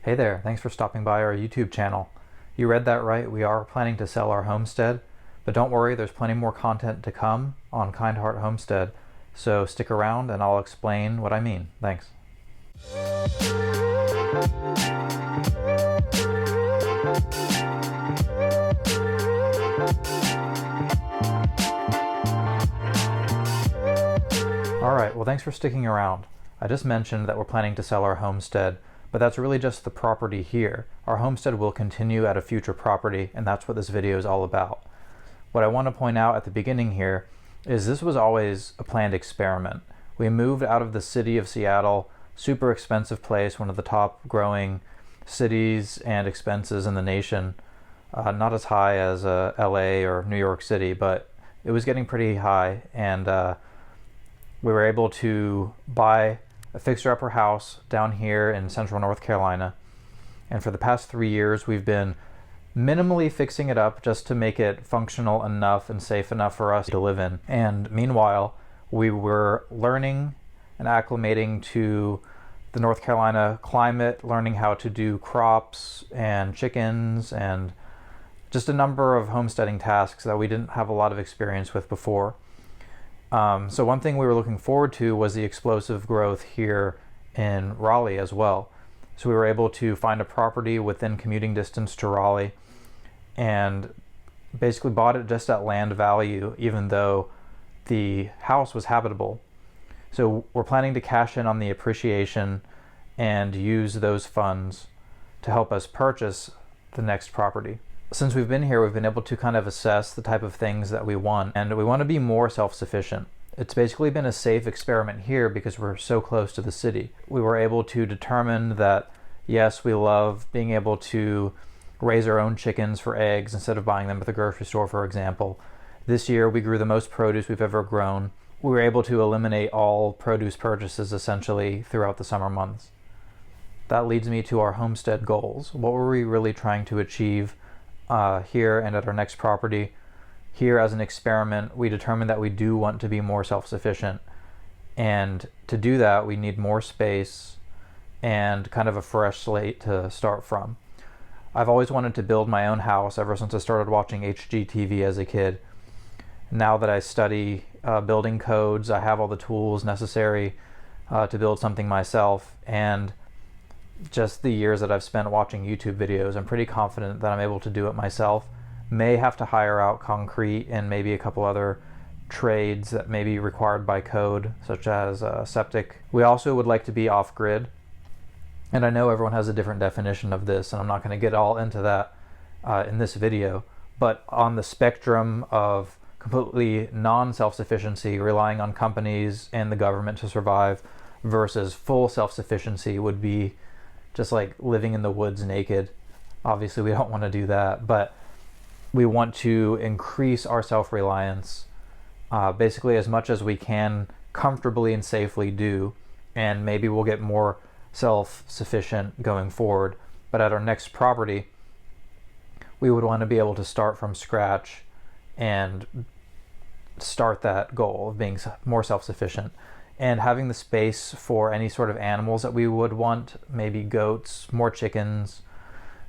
Hey there, thanks for stopping by our YouTube channel. You read that right, we are planning to sell our homestead, but don't worry, there's plenty more content to come on Kind Heart Homestead, so stick around and I'll explain what I mean. Thanks. Alright, well thanks for sticking around. I just mentioned that we're planning to sell our homestead, but that's really just the property here. Our homestead will continue at a future property, and that's what this video is all about. What I want to point out at the beginning here is this was always a planned experiment. We moved out of the city of Seattle, super expensive place, one of the top growing cities and expenses in the nation. Not as high as LA or New York City, but it was getting pretty high, and we were able to buy a fixer-upper house down here in central North Carolina. And for the past 3 years, we've been minimally fixing it up just to make it functional enough and safe enough for us to live in. And meanwhile, we were learning and acclimating to the North Carolina climate, learning how to do crops and chickens and just a number of homesteading tasks that we didn't have a lot of experience with before. So one thing we were looking forward to was the explosive growth here in Raleigh as well. So we were able to find a property within commuting distance to Raleigh and basically bought it just at land value, even though the house was habitable. So we're planning to cash in on the appreciation and use those funds to help us purchase the next property. Since we've been here, we've been able to kind of assess the type of things that we want, and we want to be more self-sufficient. It's basically been a safe experiment here because we're so close to the city. We were able to determine that, yes, we love being able to raise our own chickens for eggs instead of buying them at the grocery store, for example. This year, we grew the most produce we've ever grown. We were able to eliminate all produce purchases essentially throughout the summer months. That leads me to our homestead goals. What were we really trying to achieve here and at our next property? Here, as an experiment, we determined that we do want to be more self-sufficient, and to do that we need more space and kind of a fresh slate to start from. I've always wanted to build my own house ever since I started watching HGTV as a kid. Now that I study building codes, I have all the tools necessary to build something myself, and just the years that I've spent watching YouTube videos, I'm pretty confident that I'm able to do it myself. May have to hire out concrete and maybe a couple other trades that may be required by code, such as septic. We also would like to be off-grid, and I know everyone has a different definition of this, and I'm not going to get all into that in this video, but on the spectrum of completely non-self-sufficiency, relying on companies and the government to survive, versus full self-sufficiency would be just like living in the woods naked. Obviously we don't want to do that, but we want to increase our self-reliance basically as much as we can comfortably and safely do, and maybe we'll get more self-sufficient going forward. But at our next property, we would want to be able to start from scratch and start that goal of being more self-sufficient. And having the space for any sort of animals that we would want, maybe goats, more chickens,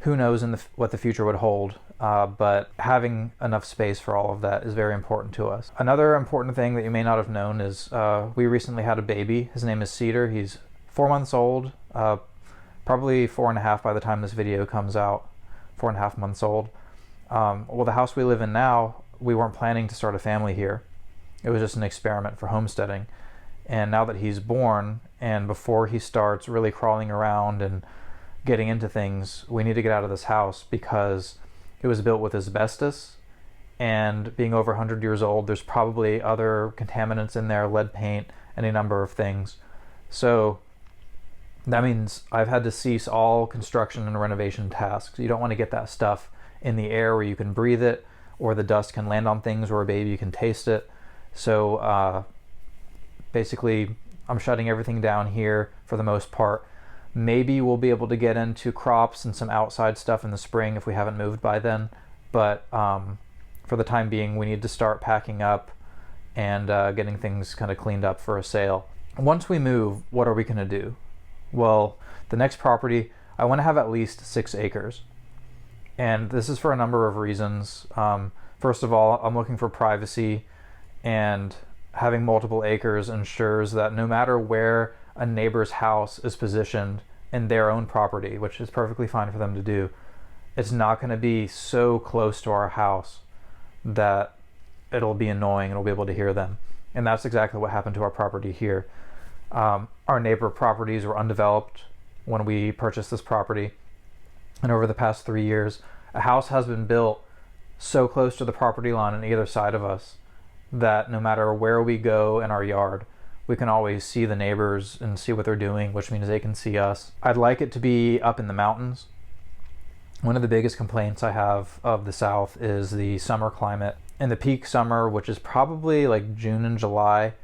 who knows what the future would hold, but having enough space for all of that is very important to us. Another important thing that you may not have known is we recently had a baby. His name is Cedar. He's 4 months old, probably 4.5 by the time this video comes out, 4.5 months old. Well, the house we live in now, we weren't planning to start a family here. It was just an experiment for homesteading. And now that he's born, and before he starts really crawling around and getting into things, we need to get out of this house because it was built with asbestos, and being over 100 years old, there's probably other contaminants in there, lead paint, any number of things. So that means I've had to cease all construction and renovation tasks. You don't want to get that stuff in the air where you can breathe it, or the dust can land on things, or a baby can taste it. So basically, I'm shutting everything down here for the most part. Maybe we'll be able to get into crops and some outside stuff in the spring if we haven't moved by then. But for the time being, we need to start packing up and getting things kind of cleaned up for a sale. Once we move, what are we going to do? Well, the next property, I want to have at least 6 acres. And this is for a number of reasons. First of all, I'm looking for privacy, and having multiple acres ensures that no matter where a neighbor's house is positioned in their own property, which is perfectly fine for them to do, it's not going to be so close to our house that it'll be annoying and we'll be able to hear them. And that's exactly what happened to our property here. Our neighbor properties were undeveloped when we purchased this property, and over the past 3 years, a house has been built so close to the property line on either side of us that no matter where we go in our yard, we can always see the neighbors and see what they're doing, which means they can see us. I'd like it to be up in the mountains. One of the biggest complaints I have of the South is the summer climate. In the peak summer, which is probably like June and July,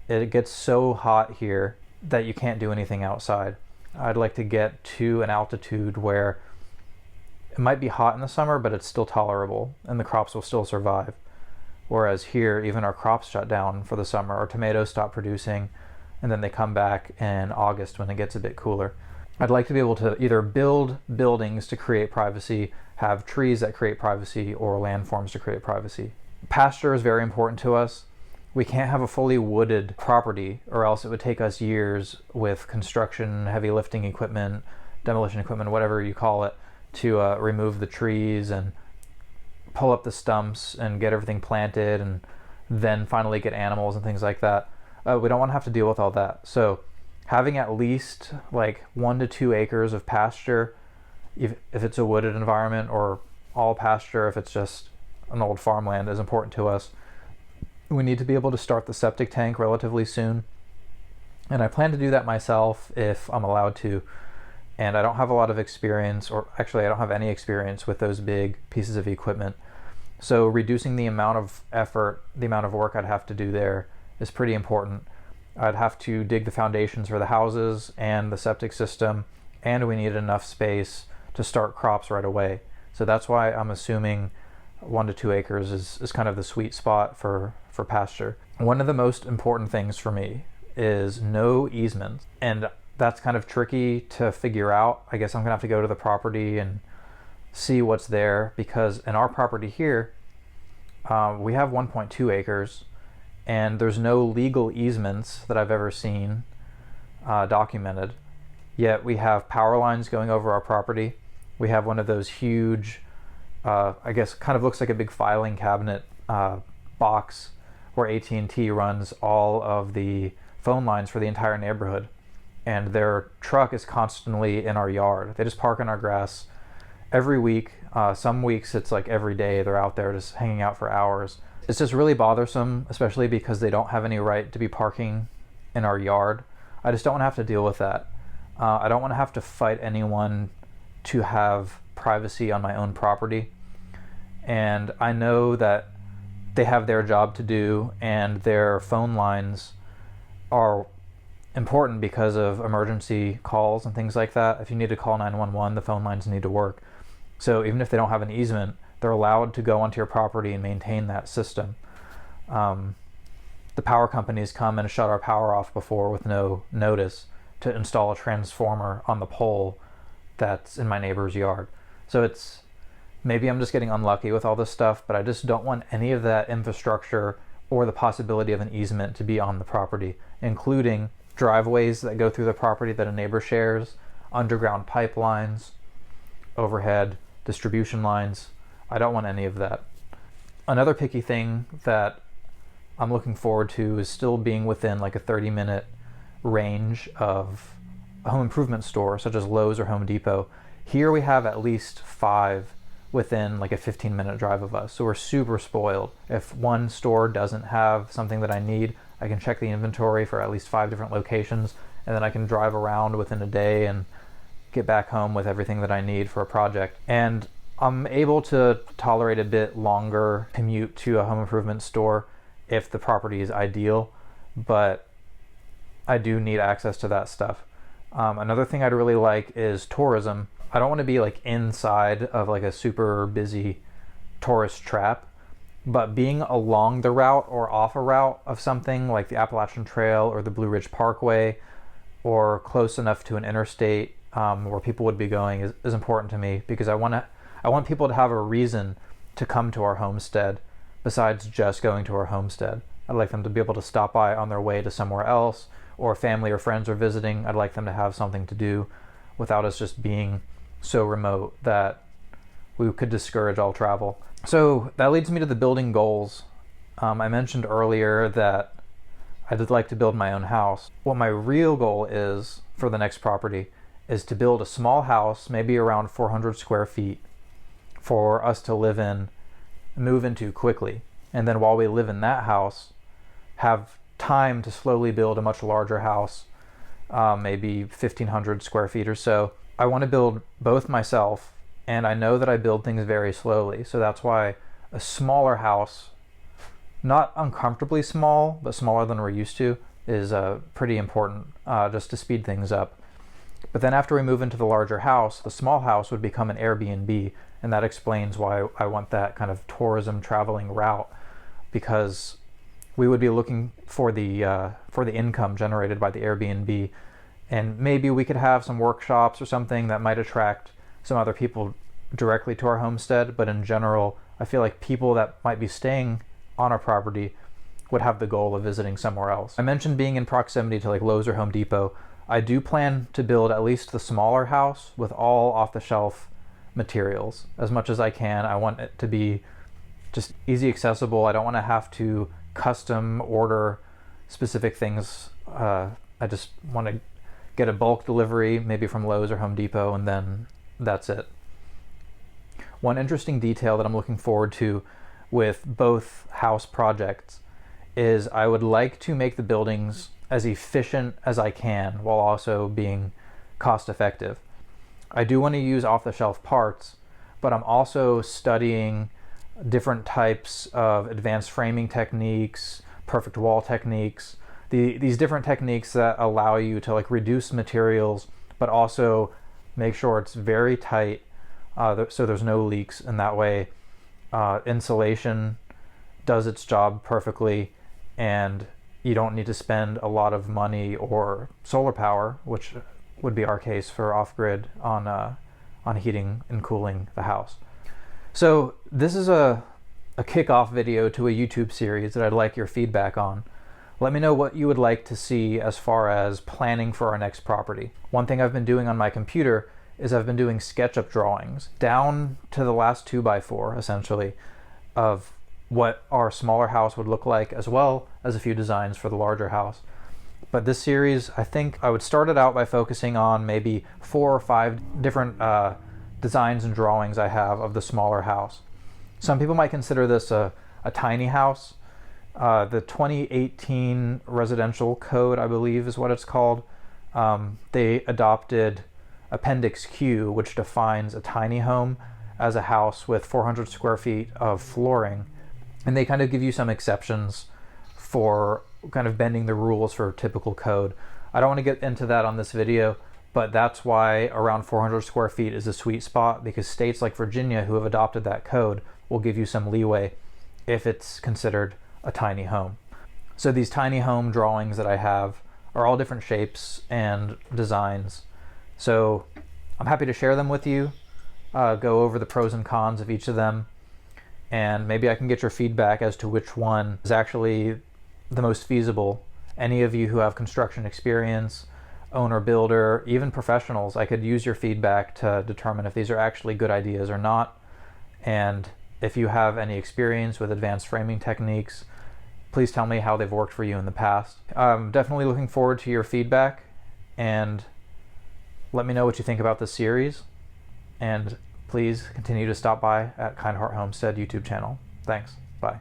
it gets so hot here that you can't do anything outside. I'd like to get to an altitude where it might be hot in the summer, but it's still tolerable and the crops will still survive. Whereas here, even our crops shut down for the summer. Our tomatoes stop producing, and then they come back in August when it gets a bit cooler. I'd like to be able to either build buildings to create privacy, have trees that create privacy, or landforms to create privacy. Pasture is very important to us. We can't have a fully wooded property, or else it would take us years with construction, heavy lifting equipment, demolition equipment, whatever you call it, to remove the trees and pull up the stumps and get everything planted and then finally get animals and things like that. We don't want to have to deal with all that. So having at least like 1 to 2 acres of pasture, if it's a wooded environment, or all pasture if it's just an old farmland, is important to us. We need to be able to start the septic tank relatively soon, and I plan to do that myself if I'm allowed to. And I don't have a lot of experience, or actually I don't have any experience with those big pieces of equipment. So reducing the amount of effort, the amount of work I'd have to do there is pretty important. I'd have to dig the foundations for the houses and the septic system, and we need enough space to start crops right away. So that's why I'm assuming 1 to 2 acres is kind of the sweet spot for pasture. One of the most important things for me is no easements, and that's kind of tricky to figure out. I guess I'm gonna have to go to the property and see what's there, because in our property here, we have 1.2 acres, and there's no legal easements that I've ever seen documented. Yet we have power lines going over our property. We have one of those huge, I guess kind of looks like a big filing cabinet box where AT&T runs all of the phone lines for the entire neighborhood. And their truck is constantly in our yard. They just park in our grass every week. Some weeks it's like every day they're out there just hanging out for hours. It's just really bothersome, especially because they don't have any right to be parking in our yard. I just don't want to have to deal with that. I don't want to have to fight anyone to have privacy on my own property. And I know that they have their job to do, and their phone lines are important because of emergency calls and things like that. If you need to call 911, the phone lines need to work. So even if they don't have an easement, they're allowed to go onto your property and maintain that system. The power companies come and shut our power off before with no notice to install a transformer on the pole that's in my neighbor's yard. So it's, maybe I'm just getting unlucky with all this stuff, but I just don't want any of that infrastructure or the possibility of an easement to be on the property, including driveways that go through the property that a neighbor shares, underground pipelines, overhead distribution lines. I don't want any of that. Another picky thing that I'm looking forward to is still being within like a 30-minute range of a home improvement store such as Lowe's or Home Depot. Here we have at least 5 within like a 15-minute drive of us. So we're super spoiled. If one store doesn't have something that I need, I can check the inventory for at least 5 different locations, and then I can drive around within a day and get back home with everything that I need for a project. And I'm able to tolerate a bit longer commute to a home improvement store if the property is ideal, but I do need access to that stuff. Another thing I'd really like is tourism. I don't want to be like inside of like a super busy tourist trap, but being along the route or off a route of something like the Appalachian Trail or the Blue Ridge Parkway, or close enough to an interstate where people would be going is important to me, because I want people to have a reason to come to our homestead besides just going to our homestead. I'd like them to be able to stop by on their way to somewhere else, or family or friends are visiting. I'd like them to have something to do without us just being so remote that we could discourage all travel. So that leads me to the building goals. I mentioned earlier that I'd like to build my own house. What my real goal is for the next property is to build a small house, maybe around 400 square feet, for us to live in, move into quickly. And then while we live in that house, have time to slowly build a much larger house, maybe 1,500 square feet or so. I want to build both myself, and I know that I build things very slowly. So that's why a smaller house, not uncomfortably small, but smaller than we're used to, is pretty important, just to speed things up. But then after we move into the larger house, the small house would become an Airbnb, and that explains why I want that kind of tourism traveling route, because we would be looking for the income generated by the Airbnb, and maybe we could have some workshops or something that might attract some other people directly to our homestead. But in general, I feel like people that might be staying on our property would have the goal of visiting somewhere else. I mentioned being in proximity to like Lowe's or Home Depot. I do plan to build at least the smaller house with all off-the-shelf materials as much as I can. I want it to be just easy accessible. I don't want to have to custom order specific things. I just want to get a bulk delivery, maybe from Lowe's or Home Depot, and then that's it. One interesting detail that I'm looking forward to with both house projects is I would like to make the buildings as efficient as I can while also being cost effective. I do want to use off-the-shelf parts, but I'm also studying different types of advanced framing techniques, perfect wall techniques, these different techniques that allow you to like reduce materials, but also make sure it's very tight, so there's no leaks, and that way insulation does its job perfectly, and you don't need to spend a lot of money or solar power, which would be our case for off-grid, on heating and cooling the house. So this is a kickoff video to a YouTube series that I'd like your feedback on. Let me know what you would like to see as far as planning for our next property. One thing I've been doing on my computer is I've been doing SketchUp drawings down to the last 2x4, essentially, of what our smaller house would look like, as well as a few designs for the larger house. But this series, I think I would start it out by focusing on maybe 4 or 5 different designs and drawings I have of the smaller house. Some people might consider this a tiny house. The 2018 residential code, I believe is what it's called, they adopted Appendix Q, which defines a tiny home as a house with 400 square feet of flooring. And they kind of give you some exceptions for kind of bending the rules for typical code. I don't want to get into that on this video, but that's why around 400 square feet is a sweet spot, because states like Virginia, who have adopted that code, will give you some leeway if it's considered a tiny home. So these tiny home drawings that I have are all different shapes and designs. So I'm happy to share them with you, go over the pros and cons of each of them, and maybe I can get your feedback as to which one is actually the most feasible. Any of you who have construction experience, owner, builder, even professionals, I could use your feedback to determine if these are actually good ideas or not. And if you have any experience with advanced framing techniques, please tell me how they've worked for you in the past. I'm definitely looking forward to your feedback, and let me know what you think about this series. And please continue to stop by at Kind Heart Homestead YouTube channel. Thanks. Bye.